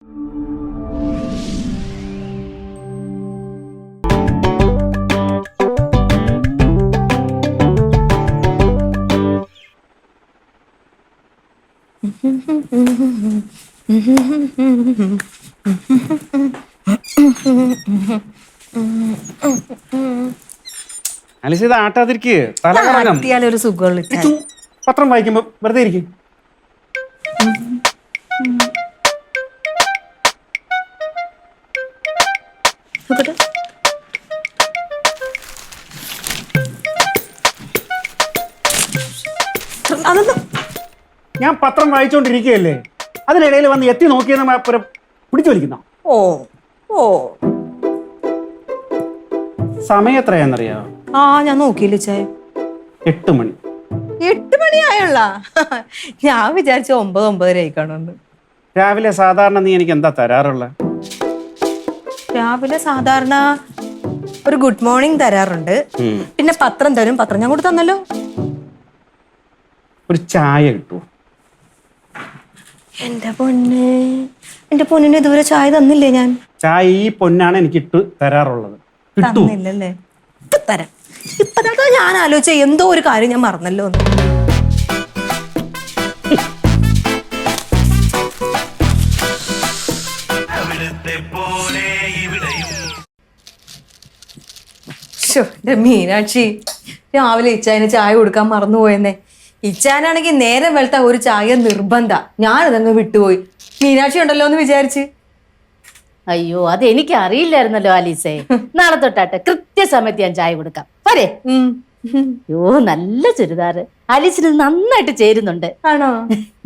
Alice ഇത് ആട്ടാതിരിക്ക് ഒരു സുഖമുള്ള പത്രം വായിക്കുമ്പോ വെറുതെ ഇരിക്കും. ഞാൻ പത്രം വായിച്ചോണ്ടിരിക്കുകയല്ലേ, അതിനിടയിൽ വന്ന് എത്തി നോക്കിയെന്ന് പിടിച്ചു വലിക്കുന്ന. ഓ ഓ സമയം എത്രയാന്നറിയാവോ? ആ ഞാൻ നോക്കിയില്ല ചായ. 8 മണി. 8 മണിയായുള്ള ഞാൻ വിചാരിച്ച 9-9:30 ആയിക്കാണോന്ന്. രാവിലെ സാധാരണ നീ എനിക്ക് എന്താ തരാറുള്ള? രാവിലെ സാധാരണ ഒരു ഗുഡ് മോർണിംഗ് തരാറുണ്ട്, പിന്നെ പത്രം തരും. പത്രം ഞാൻ കൂടെ തന്നല്ലോ. ഒരു ചായ കിട്ടൂ? എന്റെ പൊന്നിന് ഇതുവരെ ചായ തന്നില്ലേ ഞാൻ? ചായ ഈ പൊന്നാണ് എനിക്ക് ഇട്ട് തരാറുള്ളത്. തന്നില്ലല്ലേ? ഇപ്പൊ തരാം. ഇപ്പതാ ഞാൻ ആലോചിച്ച എന്തോ ഒരു കാര്യം ഞാൻ മറന്നല്ലോ. എന്റെ മീനാക്ഷി, രാവിലെ ഇച്ചായന് ചായ കൊടുക്കാൻ മറന്നുപോയെന്നേ. ഇച്ചാനാണെങ്കിൽ നേരം വെളുത്ത ഒരു ചായ നിർബന്ധ. ഞാനതങ്ങ് വിട്ടുപോയി. മീനാക്ഷി ഉണ്ടല്ലോ എന്ന് വിചാരിച്ച്. അയ്യോ, അത് എനിക്ക് അറിയില്ലായിരുന്നല്ലോ ആലീസേ. നാളെ തൊട്ടാട്ടെ കൃത്യസമയത്ത് ഞാൻ ചായ കൊടുക്കാം. പോരെ? അയ്യോ, നല്ല ചുരിദാറ് ആലീസിന് നന്നായിട്ട് ചേരുന്നുണ്ട്. ആണോ?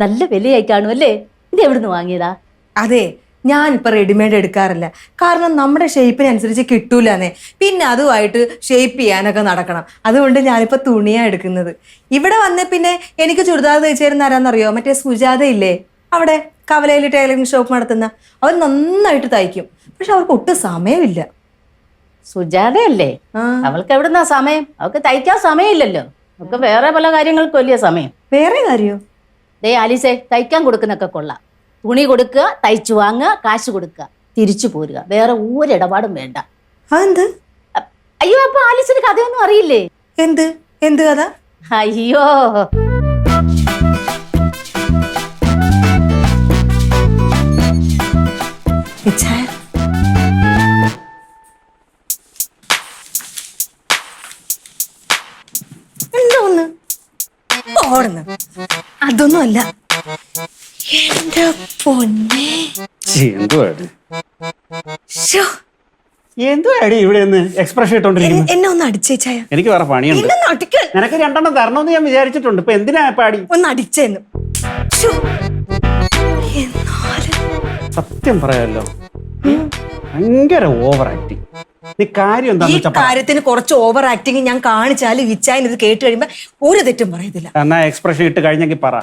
നല്ല വിലയായി കാണുമല്ലേ? ഇത് എവിടുന്ന് വാങ്ങിയതാ? അതെ, ഞാനിപ്പോ റെഡിമെയ്ഡ് എടുക്കാറില്ല. കാരണം നമ്മുടെ ഷേപ്പിനനുസരിച്ച് കിട്ടൂലെന്നേ. പിന്നെ അതുമായിട്ട് ഷേപ്പ് ചെയ്യാനൊക്കെ നടക്കണം. അതുകൊണ്ട് ഞാനിപ്പോ തുണിയാ എടുക്കുന്നത്. ഇവിടെ വന്നേ പിന്നെ എനിക്ക് ചുരിദാർ തയ്ച്ചു തരുന്ന ആരാന്നറിയോ? മറ്റേ സുജാത ഇല്ലേ, അവിടെ കവലയിൽ ടൈലറിംഗ് ഷോപ്പ് നടത്തുന്ന. അവർ നന്നായിട്ട് തയ്ക്കും. പക്ഷെ അവർക്ക് ഒട്ടും സമയമില്ല. സുജാതയല്ലേ? അവൾക്ക് എവിടുന്നാ സമയം? അവൾക്ക് തയ്ക്കാൻ സമയമില്ലല്ലോ. അവൾക്ക് വേറെ പല കാര്യങ്ങൾക്കും വലിയ സമയം. വേറെ കാര്യോ? ദേ ആലീസേ, തയ്ക്കാൻ കൊടുക്കുന്നൊക്കെ കൊള്ളാം. തുണി കൊടുക്കുക, തയ്ച്ചു വാങ്ങുക, കാശ് കൊടുക്കുക, തിരിച്ചു പോരുക. വേറെ ഒരിടപാടും വേണ്ട. അതെന്ത്? അയ്യോ, അപ്പൊ ആലീസിന് കഥയൊന്നും അറിയില്ലേ? എന്ത് എന്ത് കഥ? അയ്യോ, എന്തോന്ന് ഓടുന്നു? അതൊന്നും അല്ല എന്റെ പൊന്നെ. എന്തുവാടി ഇവിടെ എക്സ്പ്രഷൻ ഇട്ടോണ്ടിരിക്കുന്നു? എന്നെ ഒന്ന് അടിച്ചേച്ചായ. എനിക്ക് വേറെ പണിയുണ്ട്. നിനക്ക് 2 തരണമെന്ന് ഞാൻ വിചാരിച്ചിട്ടുണ്ട്. ഇപ്പൊ എന്തിനാ പാടി? ഒന്ന് അടിച്ചേന്നു. സത്യം പറയാലോ, ഭയങ്കര ഓവർ ആക്ടിങ്. നീ കാര്യം എന്താന്ന് വെച്ചാ കാര്യത്തിന് കുറച്ച് ഓവർ ആക്ടിങ് ഞാൻ കാണിച്ചാലും ഇച്ചായൻ ഇത് കേട്ട് കഴിയുമ്പോ ഒരു തെറ്റും പറയത്തില്ല. എന്നാ എക്സ്പ്രഷൻ ഇട്ട് കഴിഞ്ഞെങ്കിൽ പറ.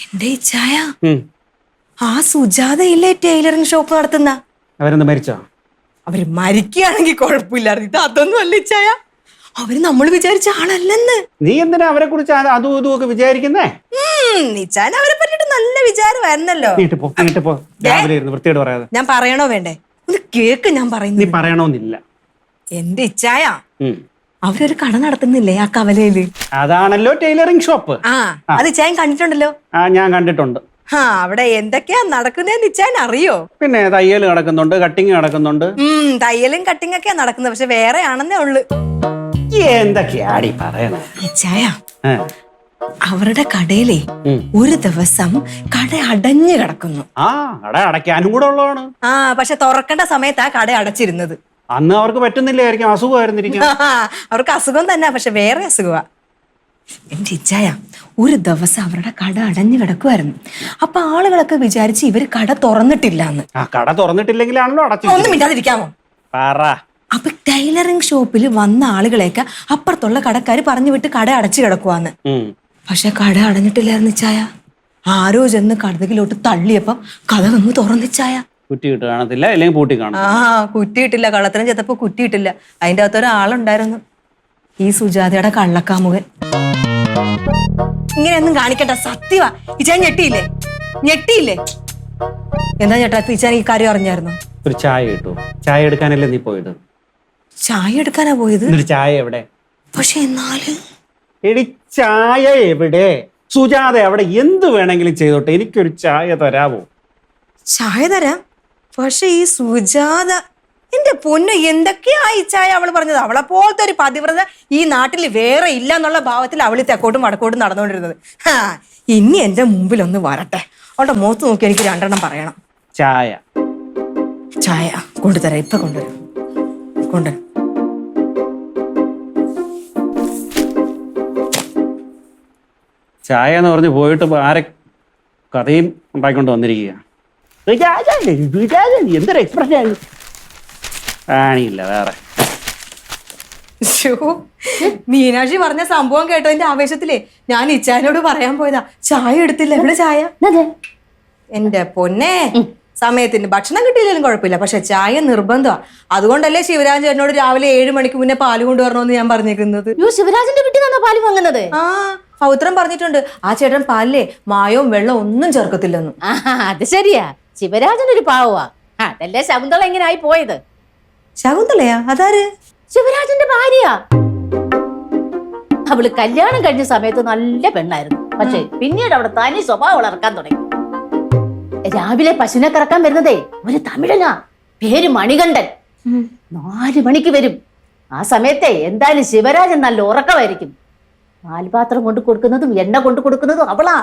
എന്റെ ഇച്ചായ, ആ സുജാത ഇല്ലേ ടൈലറിംഗ് ഷോപ്പ് നടത്തുന്ന? അവരെന്ത് മരിച്ചോ? അവര് മരിക്കുകയാണെങ്കിൽ കുഴപ്പമില്ലായിരുന്നു. ഇത് അതൊന്നും അല്ല ഇച്ചായ. അവര് നമ്മൾ വിചാരിച്ച ആളല്ലെന്ന്. നീ എന്തിനാ അവരെ കുറിച്ച് അതും ഇതും ഒക്കെ വിചാരിക്കുന്നേ? ഇച്ചാൻ അവരെ പറ്റിട്ട് നല്ല വിചാരമായിരുന്നല്ലോ. വൃത്തിയോട് പറയാതെ. ഞാൻ പറയണോ വേണ്ടേ? ഒന്ന് കേക്ക് ഞാൻ പറയുന്നു. നീ പറയണമെന്നില്ല. എന്റെ ഇച്ചായ, അവരൊരു കട നടത്തുന്നില്ലേ ആ കവലയില്? അതാണല്ലോ ടൈലറിംഗ് ഷോപ്പ്. അത് ഇച്ചായൻ കണ്ടിട്ടുണ്ടല്ലോ. ഞാൻ കണ്ടിട്ടുണ്ട്. അവിടെ എന്തൊക്കെയാ നടക്കുന്നതെന്ന് ഇച്ചായൻ അറിയോ? പിന്നെ തയ്യൽ നടക്കുന്നുണ്ട്, കട്ടിങ് നടക്കുന്നുണ്ട്. തയ്യലും കട്ടിങ് ഒക്കെയാ നടക്കുന്നത്. പക്ഷെ വേറെ ആണെന്നേ ഉള്ളു. എന്തൊക്കെയാടി പറയണേ ഇച്ചായ? അവരുടെ കടയിലെ ഒരു ദിവസം കട അടഞ്ഞു കിടക്കുന്നു. കട അടയ്ക്കാനും കൂടെ ഉള്ളതാണ്. പക്ഷെ തുറക്കേണ്ട സമയത്താ കട അടച്ചിരുന്നത്. അന്ന് അവർക്ക് പറ്റുന്നില്ലായിരിക്കും, അസുഖമായിരുന്നിരിക്കും. അവർക്ക് അസുഖം തന്നെ, പക്ഷെ വേറെ അസുഖമാ. എന്റെ ഇച്ചായ, ഒരു ദിവസം അവരുടെ കട അടഞ്ഞു കിടക്കുമായിരുന്നു. അപ്പൊ ആളുകളൊക്കെ വിചാരിച്ച് ഇവര് കട തുറന്നിട്ടില്ലാന്ന്. കട തുറന്നിട്ടില്ലെങ്കിലാണല്ലോ അടച്ചു. ഒന്നും മിണ്ടാതിരിക്കാമോ? അപ്പൊ ടൈലറിംഗ് ഷോപ്പിൽ വന്ന ആളുകളെയൊക്കെ അപ്പുറത്തുള്ള കടക്കാര് പറഞ്ഞു വിട്ട് കട അടച്ചു കിടക്കുവാന്ന്. പക്ഷെ കട അടഞ്ഞിട്ടില്ലായിരുന്നു ഇച്ചായ. ആരോ ചെന്ന് കടകിലോട്ട് തള്ളിയപ്പം കഥകങ്ങ് തുറന്നിച്ചായ. കുറ്റിയിട്ട് കാണത്തില്ല, അല്ലെങ്കിൽ പൂട്ടി കാണും. കുറ്റിയിട്ടില്ല. കള്ളത്തരം ചെത്തപ്പോ കുറ്റിയിട്ടില്ല. അതിന്റെ അകത്ത് ഒരാളുണ്ടായിരുന്നു, ഈ സുജാതയുടെ കള്ളക്കാമുകൻ. ഇങ്ങനെയൊന്നും കാണിക്കണ്ട, സത്യവാ. ഇച്ചാൻ ഞെട്ടിയില്ലേ? എന്താ ചേട്ടാ ടീച്ചർ ഈ കാര്യം അറിഞ്ഞായിരുന്നു? ഒരു ചായ കിട്ടുമോ? ചായ എടുക്കാനല്ലേ നീ പോയത്? ചായ എടുക്കാനാ പോയത്. ഒരു ചായ എവിടെ? പക്ഷെ എന്നാല് എടി ചായ എവിടെ? സുജാത അവിടെ എന്ത് വേണമെങ്കിലും ചെയ്തോട്ടെ, എനിക്കൊരു ചായ തരാമോ? ചായ തരാം. പക്ഷെ ഈ സുജാത എന്റെ പൊന്ന് എന്തൊക്കെയാ ഈ ചായ അവള് പറഞ്ഞത്. അവളെ പോലത്തെ ഒരു പതിവ്രത ഈ നാട്ടിൽ വേറെ ഇല്ല എന്നുള്ള ഭാവത്തിൽ അവള് തെക്കോട്ടും വടക്കോട്ടും നടന്നുകൊണ്ടിരുന്നത്. ഇനി എന്റെ മുമ്പിൽ ഒന്ന് വരട്ടെ, അവളുടെ മുഖത്ത് നോക്കി എനിക്ക് 2 എണ്ണം പറയണം. ചായ ചായ കൊണ്ടുതരാം, ഇപ്പൊ കൊണ്ടുവരാം. കൊണ്ടുവരാം. ചായ എന്ന് പറഞ്ഞ് പോയിട്ട് ആരെ കഥയും ഉണ്ടാക്കിക്കൊണ്ട് വന്നിരിക്കുക. എന്തൊരു എക്സ്പ്രഷൻ ആണില്ല വേറെ. മീനാക്ഷി പറഞ്ഞ സംഭവം കേട്ടതിന്റെ ആവേശത്തിലേ ഞാൻ ഇച്ചാനോട് പറയാൻ പോയതാ, ചായ എടുത്തില്ല. ഇവിടെ ചായ എന്റെ പൊന്നെ, സമയത്തിന് ഭക്ഷണം കിട്ടിയില്ലെങ്കിലും കുഴപ്പമില്ല, പക്ഷെ ചായ നിർബന്ധമാ. അതുകൊണ്ടല്ലേ ശിവരാജൻ ചേട്ടനോട് രാവിലെ 7 മണിക്ക് മുന്നേ പാല് കൊണ്ടുവരണമെന്ന് ഞാൻ പറഞ്ഞേക്കുന്നത്. ശിവരാജന്റെ വീട്ടിൽ നിന്നാ പാല് വാങ്ങുന്നത്? ആ പൗത്രം പറഞ്ഞിട്ടുണ്ട്. ആ ചേട്ടൻ പാലിലെ മായവും വെള്ളവും ഒന്നും ചേർക്കത്തില്ലെന്നും. അത് ശരിയാ, ശിവരാജൻ ഒരു പാവമാ. അതല്ലേ ശകുന്തള എങ്ങനെ ആയി പോയത്? ശകുന്തളയാ? അതാര്? ശിവരാജന്റെ ഭാര്യ. അവള് കല്യാണം കഴിഞ്ഞ സമയത്ത് നല്ല പെണ്ണായിരുന്നു, പക്ഷെ പിന്നീട് അവിടെ തനി സ്വഭാവം വളർക്കാൻ തുടങ്ങി. രാവിലെ പശുവിനെ കറക്കാൻ വരുന്നതേ ഒരു തമിഴനാ, പേര് മണികണ്ഠൻ. 4 മണിക്ക് വരും. ആ സമയത്തെ എന്തായാലും ശിവരാജൻ നല്ല ഉറക്കമായിരിക്കും. പാൽപാത്രം കൊണ്ട് കൊടുക്കുന്നതും എണ്ണ കൊണ്ട് കൊടുക്കുന്നതും അവളാ.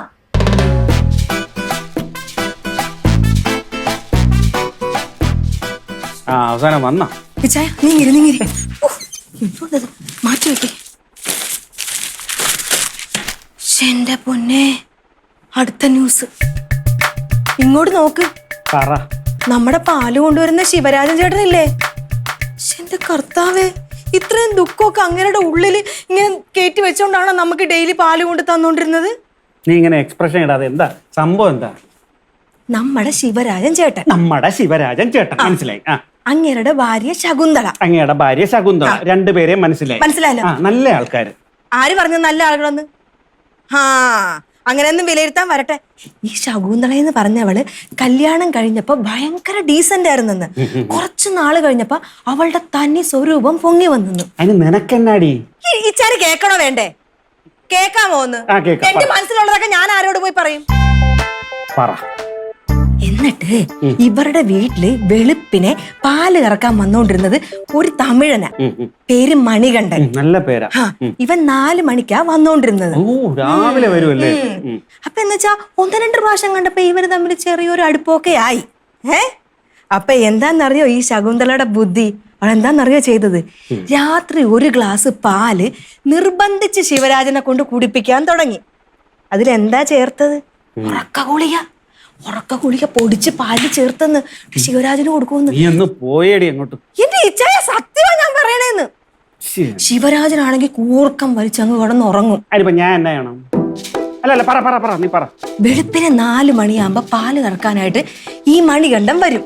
അവസാനം വന്ന മാറ്റി വെക്കേ. എന്റെ പൊന്നെ, അടുത്ത ന്യൂസ് ഇങ്ങോട്ട് നോക്ക്. നമ്മുടെ പാല് കൊണ്ടുവരുന്ന ശിവരാജൻ ചേട്ടനില്ലേ, എന്റെ കർത്താവേ, ഇത്രയും ദുഃഖമൊക്കെ അങ്ങയുടെ ഉള്ളില് ഇങ്ങനെ കയറ്റി വെച്ചോണ്ടാണോ നമുക്ക് ഡെയിലി പാല് കൊണ്ട് തന്നോണ്ടിരുന്നത്? നീ ഇങ്ങനെ എക്സ്പ്രഷൻ ഇടാതെ എന്താ സംഭവം? എന്താ? നമ്മുടെ ശിവരാജൻ ചേട്ടൻ. നമ്മുടെ ശിവരാജൻ ചേട്ടൻ മനസ്സിലായി. അങ്ങേരുടെ ഭാര്യ ശകുന്തള. അങ്ങയുടെ ഭാര്യ ശകുന്തള, 2 പേരെ മനസ്സിലായി. മനസ്സിലായല്ലോ. നല്ല ആൾക്കാര്. ആര് പറഞ്ഞു നല്ല ആളുകളെന്ന്? അങ്ങനെയൊന്നും വിലയിരുത്താൻ വരട്ടെ. ഈ ശകുന്തള എന്ന് പറഞ്ഞവള് കല്യാണം കഴിഞ്ഞപ്പോ ഭയങ്കര ഡീസന്റ് ആയിരുന്നെന്ന്. കുറച്ചു നാള് കഴിഞ്ഞപ്പോ അവളുടെ തനി സ്വരൂപം പൊങ്ങി വന്നു. അതിന് നിനക്കെന്നാടി? ഇച്ചാര് കേക്കണോ വേണ്ടേ? കേക്കാമോന്ന്? എന്റെ മനസ്സിലുള്ളതൊക്കെ ഞാൻ ആരോട് പോയി പറയും? എന്നിട്ട് ഇവരുടെ വീട്ടില് വെളുപ്പിനെ പാല് കറക്കാൻ വന്നോണ്ടിരുന്നത് ഒരു തമിഴനാ, പേര് മണികണ്ഠൻ. നല്ല പേരാ. ഇവൻ 4 മണിക്കാ വന്നോണ്ടിരുന്നത്. രാവിലെ വരുമല്ലേ? അപ്പൊ എന്നുവെച്ചാ 1-2 പ്രാവശ്യം കണ്ടപ്പോ ഇവര് തമ്മിൽ ചെറിയൊരു അടുപ്പൊക്കെ ആയി. അപ്പൊ എന്താന്നറിയോ ഈ ശകുന്തളയുടെ ബുദ്ധി? അവളെന്താന്നറിയോ ചെയ്തത്? രാത്രി 1 ഗ്ലാസ് പാല് നിർബന്ധിച്ച് ശിവരാജനെ കൊണ്ട് കുടിപ്പിക്കാൻ തുടങ്ങി. അതിലെന്താ ചേർത്തത്? ഉറക്ക ഗുളിക പൊടിച്ച് പാലിൽ ചേർത്തെന്ന് ശിവരാജന് കൊടുക്കുമെന്ന്. എന്റെ ഇച്ഛായ സത്യമാ ഞാൻ പറയണേന്ന്. ശിവരാജനാണെങ്കിൽ കൂർക്കം വലിച്ചങ്ങ് കിടന്നുറങ്ങും. ഞാൻ എന്നാ ചെയ്യണം? വെളുപ്പിന് 4 മണിയാകുമ്പോ പാല് കറക്കാനായിട്ട് ഈ മണികണ്ഠൻ വരും.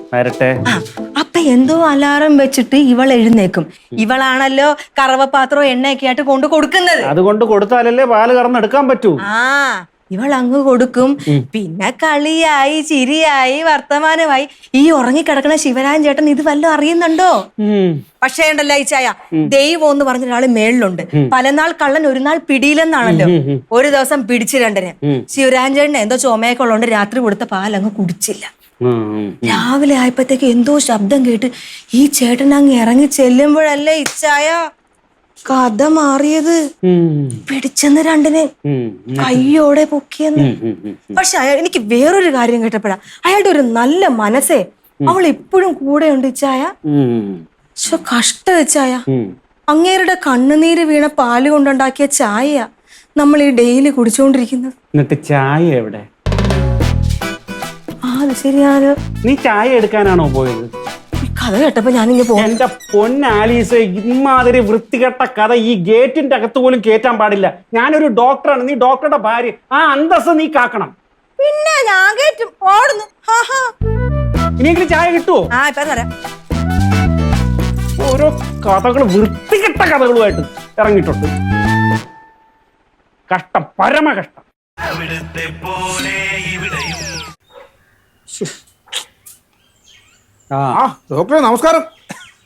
അപ്പൊ എന്തോ അലാറം വെച്ചിട്ട് ഇവൾ എഴുന്നേക്കും. ഇവളാണല്ലോ കറവപാത്രവും എണ്ണയൊക്കെ ആയിട്ട് കൊണ്ട് കൊടുക്കുന്നത്. അതുകൊണ്ട് കൊടുത്താലല്ലേ പാല് കറന്നെടുക്കാൻ പറ്റൂ. ഇവൾ അങ്ങ് കൊടുക്കും. പിന്നെ കളിയായി ചിരിയായി വർത്തമാനമായി. ഈ ഉറങ്ങിക്കിടക്കണ ശിവരാജൻ ചേട്ടൻ ഇത് വല്ലതും അറിയുന്നുണ്ടോ? പക്ഷേ ഉണ്ടല്ലോ ഈ ചായ, ദൈവം എന്ന് പറഞ്ഞ ഒരാള് മേളിലുണ്ട്. പലനാൾ കള്ളൻ ഒരു നാൾ പിടിയിലെന്നാണല്ലോ. ഒരു ദിവസം പിടിച്ച് 2-ന്. ശിവരാജൻ ചേട്ടന് എന്തോ ചുമയൊക്കെ ഉള്ളതുകൊണ്ട് രാത്രി കൊടുത്ത പാലങ്ങ് കുടിച്ചില്ല. രാവിലെ ആയപ്പോഴത്തേക്ക് എന്തോ ശബ്ദം കേട്ട് ഈ ചേട്ടൻ അങ്ങ് ഇറങ്ങി ചെല്ലുമ്പോഴല്ലേ ഇച്ചായ കഥ മാറിയത്. പിടിച്ചെന്ന് 2-ന് കയ്യോടെ പൊക്കിയെന്ന്. പക്ഷെ എനിക്ക് വേറൊരു കാര്യം കേട്ടപ്പോഴാ അയാളുടെ ഒരു നല്ല മനസ്സേ. അവൾ എപ്പോഴും കൂടെ ഉണ്ട് ഇച്ചായ. കഷ്ട വെച്ചായ, അങ്ങേരുടെ കണ്ണുനീര് വീണ പാല് കൊണ്ടുണ്ടാക്കിയ ചായ നമ്മൾ ഈ ഡെയിലി കുടിച്ചോണ്ടിരിക്കുന്നത്. എന്നിട്ട് ചായ എവിടെ? അത് ശരിയാണോ? നീ ചായ എടുക്കാനാണോ പോയത്? കഥ കേട്ടപ്പോ ഞാനിങ്ങനെ പോകും. എന്റെ പൊന്നാലീസ്, ഇമാതിരി വൃത്തികെട്ട കഥ ഈ ഗേറ്റിന്റെ അകത്ത് പോലും കേറ്റാൻ പാടില്ല. ഞാനൊരു ഡോക്ടറാണ്, നീ ഡോക്ടറുടെ ഭാര്യ. ആ അന്തസ്സ് നീ കാക്കണം. പിന്നെ ഞാൻ കേറ്റും. ഓടുന്നു. ഇനിയെങ്കിലും ചായ കിട്ടുമോ? ഇപ്പൊ തരാം. ഓരോ കഥകൾ വൃത്തികെട്ട കഥകളുമായിട്ട് ഇറങ്ങിയിട്ടുണ്ട്. കഷ്ടം, പരമ കഷ്ടം. ആ ആ ഡോക്ടറെ നമസ്കാരം.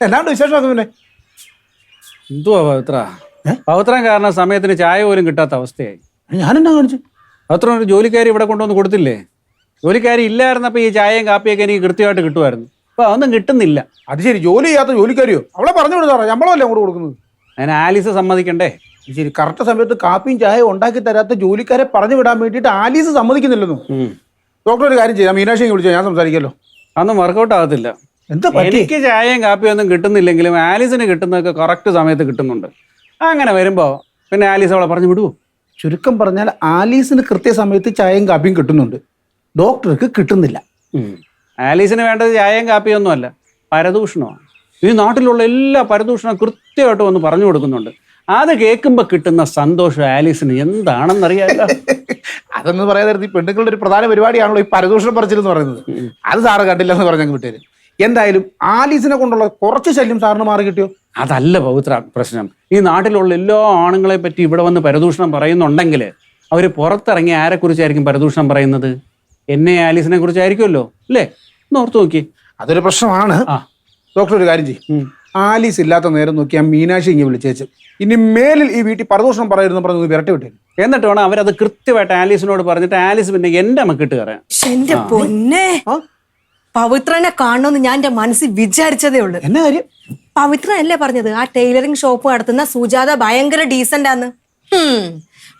എന്നാണ്ട് വിശേഷമൊക്കെ പിന്നെ? എന്തുവാ പവിത്ര? പവിത്രം കാരണം സമയത്തിന് ചായ പോലും കിട്ടാത്ത അവസ്ഥയായി. ഞാനെന്നാ കാണിച്ചു? പവിത്രം ഒരു ജോലിക്കാരി ഇവിടെ കൊണ്ടുവന്ന് കൊടുത്തില്ലേ? ജോലിക്കാരി ഇല്ലായിരുന്നപ്പോൾ ഈ ചായയും കാപ്പിയൊക്കെ എനിക്ക് കൃത്യമായിട്ട് കിട്ടുമായിരുന്നു. അപ്പൊ അതൊന്നും കിട്ടുന്നില്ല. അത് ശരി, ജോലി ചെയ്യാത്ത ജോലിക്കാരിയോ? അവളെ പറഞ്ഞു വിടുതാറ, ശമ്പളമല്ലേ അങ്ങോട്ട് കൊടുക്കുന്നത്? അതിന് ആലീസ് സമ്മതിക്കണ്ടേ? അത് ശരി, കറക്റ്റ് സമയത്ത് കാപ്പിയും ചായ ഉണ്ടാക്കി തരാത്ത ജോലിക്കാരെ പറഞ്ഞു വിടാൻ വേണ്ടിയിട്ട് ആലീസ് സമ്മതിക്കുന്നില്ലെന്നു. ഡോക്ടർ ഒരു കാര്യം ചെയ്യാം, മീനാക്ഷിയെ വിളിച്ചോ, ഞാൻ സംസാരിക്കല്ലോ. അതൊന്നും വർക്കൗട്ട് ആകത്തില്ല. എന്താ പറ്റി? എനിക്ക് ചായയും കാപ്പിയും ഒന്നും കിട്ടുന്നില്ലെങ്കിലും ആലീസിന് കിട്ടുന്നതൊക്കെ കറക്റ്റ് സമയത്ത് കിട്ടുന്നുണ്ട്. അങ്ങനെ വരുമ്പോ പിന്നെ ആലീസ് അവളെ പറഞ്ഞു വിടുവോ? ചുരുക്കം പറഞ്ഞാൽ ആലീസിന് കൃത്യസമയത്ത് ചായയും കാപ്പിയും കിട്ടുന്നുണ്ട്, ഡോക്ടർക്ക് കിട്ടുന്നില്ല. ആലീസിന് വേണ്ടത് ചായയും കാപ്പിയും ഒന്നുമല്ല, പരദൂഷണമാണ്. ഈ നാട്ടിലുള്ള എല്ലാ പരദൂഷണം കൃത്യമായിട്ട് വന്ന് പറഞ്ഞു കൊടുക്കുന്നുണ്ട്. അത് കേൾക്കുമ്പോൾ കിട്ടുന്ന സന്തോഷം ആലീസിന് എന്താണെന്നറിയാമല്ലോ. അതൊന്നും പറയാതെ ഈ പെണ്ണുങ്ങളുടെ ഒരു പ്രധാന പരിപാടിയാണല്ലോ ഈ പരദൂഷണം പറച്ചിലെന്ന് പറയുന്നത്. അത് സാറ് കണ്ടില്ലെന്ന് പറഞ്ഞങ്ങ് വിട്ടേര്. എന്തായാലും ആലീസിനെ കൊണ്ടുള്ള കുറച്ച് ശല്യം സാറിന് മാറി കിട്ടിയോ? അതല്ല പവിത്ര പ്രശ്നം. ഈ നാട്ടിലുള്ള എല്ലാ ആണുങ്ങളെ പറ്റി ഇവിടെ വന്ന് പരദൂഷണം പറയുന്നുണ്ടെങ്കിൽ അവർ പുറത്തിറങ്ങി ആരെക്കുറിച്ചായിരിക്കും പരദൂഷണം പറയുന്നത്? എന്നെ ആലീസിനെ കുറിച്ചായിരിക്കുമല്ലോ, അല്ലേ? ഒന്ന് ഓർത്ത് നോക്കി. അതൊരു പ്രശ്നമാണ്. ഡോക്ടർ ഒരു കാര്യം ചെയ്യും, ആലീസ് ഇല്ലാത്ത നേരം നോക്കി ആ മീനാക്ഷി ഇങ്ങനെ വിളിച്ചേച്ച് ഇനി മേലിൽ ഈ വീട്ടിൽ പരദൂഷണം പറയുന്നു പറഞ്ഞു വിരട്ടി വിട്ടേ. എന്നിട്ട് വേണം അവരത് കൃത്യമായിട്ട് ആലീസിനോട് പറഞ്ഞിട്ട് ആലീസ് പിന്നെ എന്റെ മക്കിട്ട് കയറാൻ. എന്റെ പൊന്നെ, പവിത്രനെ കാണണമെന്ന് ഞാൻ എന്റെ മനസ്സിൽ വിചാരിച്ചതേ ഉള്ളൂ. എന്നാ കാര്യം? പവിത്രനല്ലേ പറഞ്ഞത് ആ ടൈലറിംഗ് ഷോപ്പ് നടത്തുന്ന സുജാത ഭയങ്കര ഡീസന്റ് ആന്ന്.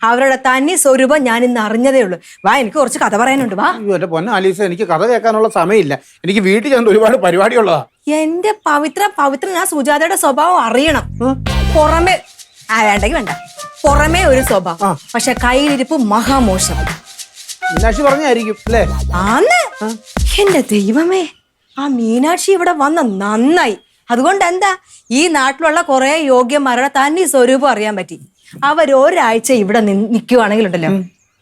അവരുടെ തനി സ്വരൂപം ഞാൻ ഇന്ന് അറിഞ്ഞതേ ഉള്ളൂ. വാ, എനിക്ക് കുറച്ച് കഥ പറയാനുണ്ട്. വാ. അയ്യോ എന്റെ പൊന്ന ആലീസ്, എനിക്ക് കഥ കേൾക്കാനുള്ള സമയമില്ല. എനിക്ക് വീട്ടിൽ ചെന്ന് ഒരുപാട് പരിപാടിയുള്ളതാ. എന്റെ പവിത്രൻ ആ സുജാതയുടെ സ്വഭാവം അറിയണം. പുറമെ വേണ്ടെങ്കിൽ വേണ്ട, പുറമേ ഒരു സ്വഭാവം, പക്ഷെ കയ്യിലിരിപ്പ് മഹാമോശം. മീനാക്ഷി പറഞ്ഞായിരിക്കും അല്ലേ? ആന്ന്. എന്റെ ദൈവമേ, ആ മീനാക്ഷി ഇവിടെ വന്ന നന്നായി. അതുകൊണ്ട് എന്താ, ഈ നാട്ടിലുള്ള കുറെ യോഗ്യന്മാരുടെ തനി സ്വരൂപം അറിയാൻ പറ്റി. അവരൊരാഴ്ച ഇവിടെ നിൽക്കുവാണെങ്കിലുണ്ടല്ലോ,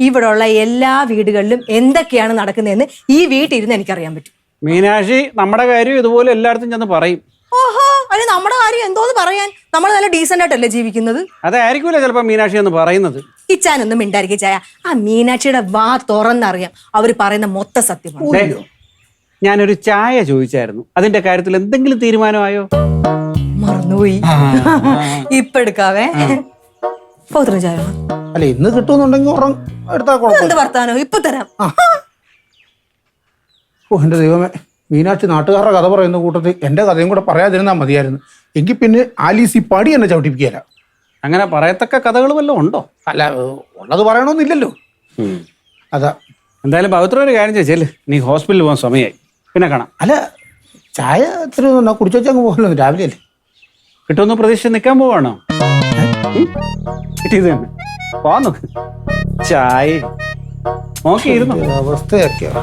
ഇവിടെ ഉള്ള എല്ലാ വീടുകളിലും എന്തൊക്കെയാണ് നടക്കുന്നതെന്ന് ഈ വീട്ടിലിരുന്ന് എനിക്കറിയാൻ പറ്റും. മീനാക്ഷി നമ്മുടെ കാര്യം ഇതുപോലെ എല്ലായിടത്തും ചെന്ന് പറയും. ഓഹോ, അതിന് നമ്മുടെ കാര്യം എന്തോന്ന് പറയാൻ? നമ്മൾ നല്ല ഡീസന്റ് ആയിട്ടല്ലേ ജീവിക്കുന്നത്? അതായിരിക്കൂല ചിലപ്പോ മീനാക്ഷി എന്ന് പറയുന്നത്. ഇച്ചാനൊന്നും മിണ്ടായിരിക്കും ചായ. ആ മീനാക്ഷിയുടെ വാ തുറന്നറിയാം അവര് പറയുന്ന മൊത്ത സത്യമാണ്. ഞാനൊരു ചായ ചോദിച്ചായിരുന്നു, അതിന്റെ കാര്യത്തിൽ എന്തെങ്കിലും തീരുമാനമായോ? മറന്നുപോയി. ഇപ്പൊ എടുക്കാവേ. പൗത്രം ചായ അല്ല, ഇന്ന് കിട്ടുമെന്നുണ്ടെങ്കിൽ എന്ത് വർത്താനോ? ഇപ്പൊ തരാം. ഓ എന്റെ ദൈവമേ, മീനാക്ഷി നാട്ടുകാരുടെ കഥ പറയുന്ന കൂട്ടത്തിൽ എന്റെ കഥയും കൂടെ പറയാതിരുന്നാൽ മതിയായിരുന്നു. എങ്കിൽ പിന്നെ ആലീസ് ഈ പടി എന്നെ ചവിട്ടിപ്പിക്കുകയല്ല. അങ്ങനെ പറയത്തക്ക കഥകൾ വല്ലതും ഉണ്ടോ? അല്ല, ഉള്ളത് പറയണമെന്നില്ലല്ലോ. അതാ. എന്തായാലും പവിത്ര ഒരു കാര്യം ചോദിച്ചാൽ നീ ഹോസ്പിറ്റലിൽ പോകാൻ സമയമായി, പിന്നെ കാണാം. അല്ല, ചായ എത്ര കുടിച്ചു വെച്ചങ്ങ് പോകല്ലോ, രാവിലെ അല്ലേ? കിട്ടുമെന്ന് പ്രതീക്ഷിച്ച് നിൽക്കാൻ പോവാണോ? കിട്ടിയത് തന്നെ പോവാൻ നോക്ക്. ചായ നോക്കിയിരുന്നു അവസ്ഥയൊക്കെയാണ്.